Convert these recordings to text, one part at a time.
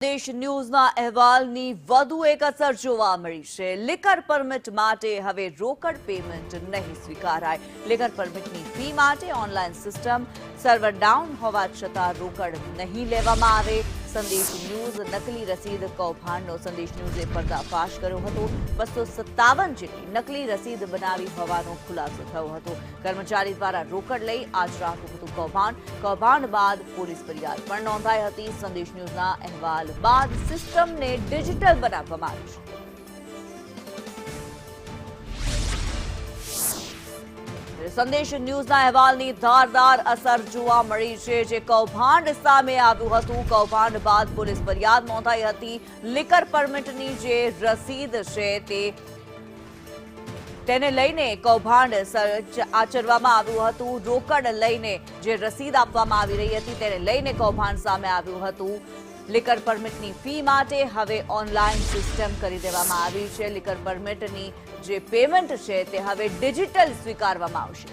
દેશ ન્યૂઝના અહેવાલની વધુ એક અસર જોવા મળી છે। લિકર પરમિટ માટે હવે રોકડ પેમેન્ટ નહીં સ્વીકારાય। લિકર પરમિટની ફી માટે ઓનલાઈન સિસ્ટમ સર્વર ડાઉન હોવા છતાં રોકડ નહીં લેવામાં આવે। સંદેશ ન્યૂઝ નકલી રસીદ કૌભાંડનો સંદેશ ન્યૂઝે પર્દાફાશ કર્યો હતો। 257 જેટલી નકલી રસીદ બનાવી હોવાનો ખુલાસો થયો હતો। કર્મચારી દ્વારા રોકડ લઈ આચરાતું હતું કૌભાંડ બાદ પોલીસ ફરિયાદ પણ નોંધાઈ હતી। સંદેશ ન્યૂઝના અહેવાલ बाद सिस्टम ने डिजिटल बनावવામાં આવ્યું છે। સંદેશ ન્યૂઝના અહેવાલની ધારદાર અસર જોવા મળી છે। જે કૌભાંડ સામે આવ્યું હતું, કૌભાંડ બાદ પોલીસ ફરિયાદ નોંધાઈ હતી। લિકર પરમિટની જે રસીદ છે તેને લઈને કૌભાંડ આચરવામાં આવ્યું હતું। રોકડ લઈને જે રસીદ આપવામાં આવી રહી હતી તેને લઈને કૌભાંડ સામે આવ્યું હતું। લિકર પરમિટની ફી માટે હવે ઓનલાઈન સિસ્ટમ કરી દેવામાં આવી છે। લિકર પરમિટની જે પેમેન્ટ છે તે હવે ડિજિટલ સ્વીકારવામાં આવશે।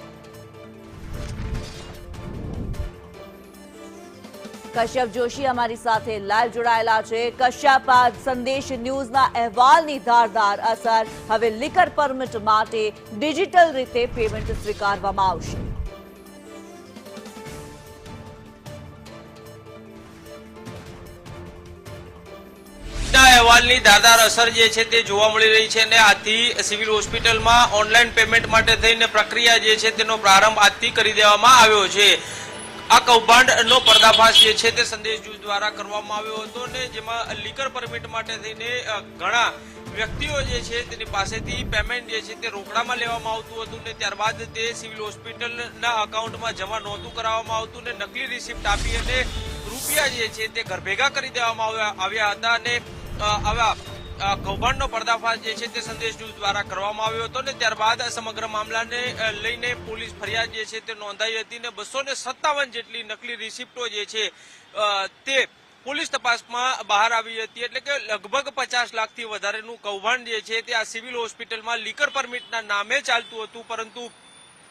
કશ્યપ જોશી અમારી સાથે લાઈવ જોડાયેલા છે। કશ્યપ, આ સંદેશ ન્યૂઝના અહેવાલની ધારદાર અસર, હવે લિકર પરમિટ માટે ડિજિટલ રીતે પેમેન્ટ સ્વીકારવામાં આવશે। અહેવાલની ધારદાર અસર જે છે તે જોવા મળી રહી છે અને આજથી સિવિલ હોસ્પિટલમાં ઓનલાઈન પેમેન્ટ માટે થઈને પ્રક્રિયા જે છે તેનો પ્રારંભ આજથી કરી દેવામાં આવ્યો છે। આ કૌભાંડનો પર્દાફાશ જે છે તે સંદેશ ન્યૂઝ દ્વારા કરવામાં આવ્યો હતો અને જેમાં લિકર પરમિટ માટે થઈને ઘણા વ્યક્તિઓ જે છે તેની પાસેથી પેમેન્ટ જે છે તે રોકડામાં લેવામાં આવતું હતું ને ત્યારબાદ તે સિવિલ હોસ્પિટલના અકાઉન્ટમાં જમા નહોતું કરાવવામાં આવતું ને નકલી રિસિપ્ટ આપી અને રૂપિયા જે છે તે ઘર ભેગા કરી દેવામાં આવ્યા હતા અને આવા કૌભાંડનો પર્દાફાશ જે છે તે સંદેશ ન્યૂઝ દ્વારા કરવામાં આવ્યો હતો ને ત્યારબાદ સમગ્ર મામલાને લઈને પોલીસ ફરિયાદ જે છે તે નોંધાઈ હતી ને 257 જેટલી નકલી રિસિપ્ટો જે છે તે પોલીસ તપાસમાં બહાર આવી હતી। એટલે કે લગભગ 50 લાખથી વધારેનું કૌભાંડ જે છે તે આ સિવિલ હોસ્પિટલમાં લિકર પરમિટના નામે ચાલતું હતું, પરંતુ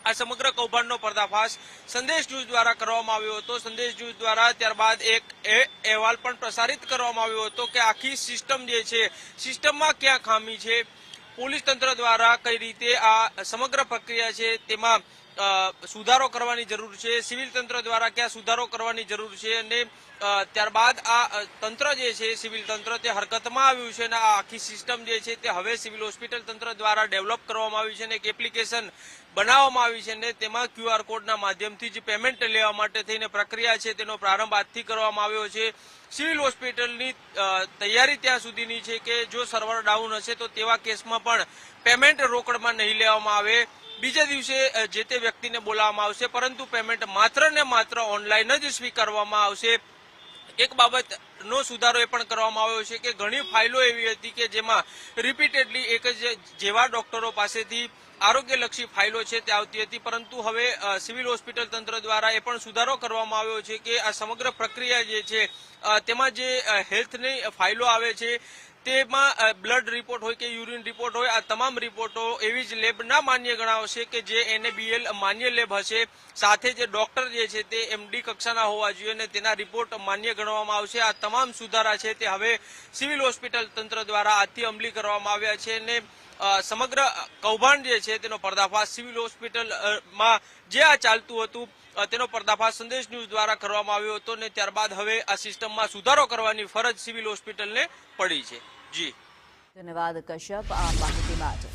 આ સમગ્ર કૌભાંડનો પર્દાફાશ સંદેશ ન્યૂઝ દ્વારા કરવામાં આવ્યો હતો। સંદેશ ન્યૂઝ દ્વારા ત્યારબાદ એક અહેવાલ પણ પ્રસારિત કરવામાં આવ્યો હતો કે આખી સિસ્ટમ જે છે સિસ્ટમમાં ક્યાં ખામી છે, પોલીસ તંત્ર દ્વારા કઈ રીતે આ સમગ્ર પ્રક્રિયા છે તેમાં સુધારો કરવાની જરૂર છે, સિવિલ તંત્ર દ્વારા ક્યાં સુધારો કરવાની જરૂર છે અને ત્યારબાદ આ તંત્ર જે છે સિવિલ તંત્ર તે હરકતમાં આવ્યું છે અને આ આખી સિસ્ટમ જે છે તે હવે સિવિલ હોસ્પિટલ તંત્ર દ્વારા ડેવલપ કરવામાં આવી છે અને એક એપ્લિકેશન બનાવવામાં આવી છે અને તેમાં QR કોડના માધ્યમથી જ પેમેન્ટ લેવા માટે થઈને પ્રક્રિયા છે તેનો પ્રારંભ આજથી કરવામાં આવ્યો છે। સિવિલ હોસ્પિટલની તૈયારી ત્યાં સુધીની છે કે જો સર્વર ડાઉન હશે તો તેવા કેસમાં પણ પેમેન્ટ રોકડમાં નહીં લેવામાં આવે। બીજા દિવસે જે તે વ્યક્તિને બોલાવવામાં આવશે, પરંતુ પેમેન્ટ માત્ર ને માત્ર ઓનલાઈન જ સ્વીકારવામાં આવશે। એક બાબતનો સુધારો એ પણ કરવામાં આવ્યો છે કે ઘણી ફાઇલો એવી હતી કે જેમાં રિપીટેડલી એક જ જેવા ડોક્ટરો પાસેથી આરોગ્યલક્ષી ફાઇલો છે તે આવતી હતી, પરંતુ હવે સિવિલ હોસ્પિટલ તંત્ર દ્વારા એ પણ સુધારો કરવામાં આવ્યો છે કે આ સમગ્ર પ્રક્રિયા જે છે તેમાં જે હેલ્થની ફાઇલો આવે છે તેમાં બ્લડ રિપોર્ટ હોય કે યુરિન રિપોર્ટ હોય, આ તમામ રિપોર્ટો એવી જ લેબના માન્ય ગણાવશે કે જે NABL માન્ય લેબ હશે। સાથે જે ડોક્ટર જે છે તે MD કક્ષાના હોવા જોઈએ અને તેના રિપોર્ટ માન્ય ગણવામાં આવશે। આ તમામ સુધારા છે તે હવે સિવિલ હોસ્પિટલ તંત્ર દ્વારા આજથી અમલી કરવામાં આવ્યા છે અને સમગ્ર કૌભાંડ જે છે તેનો પર્દાફાશ સિવિલ હોસ્પિટલમાં જે આ ચાલતું હતું તેનો પર્દાફાશ સંદેશ ન્યૂઝ દ્વારા કરવામાં આવ્યો હતો અને ત્યારબાદ હવે આ સિસ્ટમમાં સુધારો કરવાની ફરજ સિવિલ હોસ્પિટલને પડી છે। જી ધન્યવાદ કશ્યપ આ માહિતી માટે।